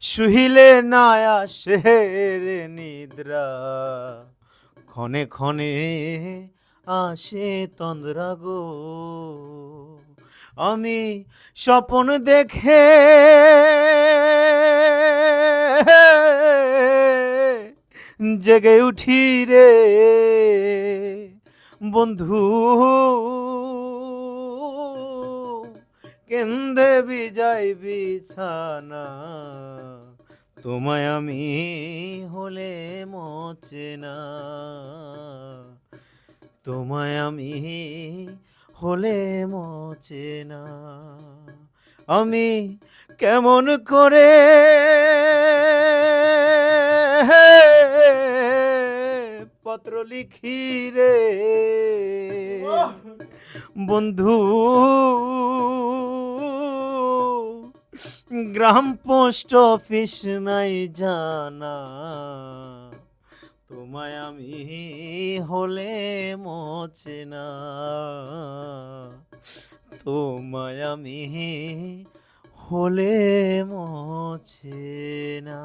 শুইলে না আসে রে নিদ্রা, ক্ষণে ক্ষণে আসে তন্দ্রা গো। আমি স্বপন দেখে জেগে উঠি রে বন্ধু, কেন্দে বিজাই বিছানা, তোমায় আমি হলে মোচে না, তোমায় আমি হলে মোচে না। আমি কেমন করে পত্র লিখি রে বন্ধু, গ্রাম পোস্ট অফিস নাই জানা, তোমায় আমি হলে মোচে না, তোমায় আমি হলে মোছে না।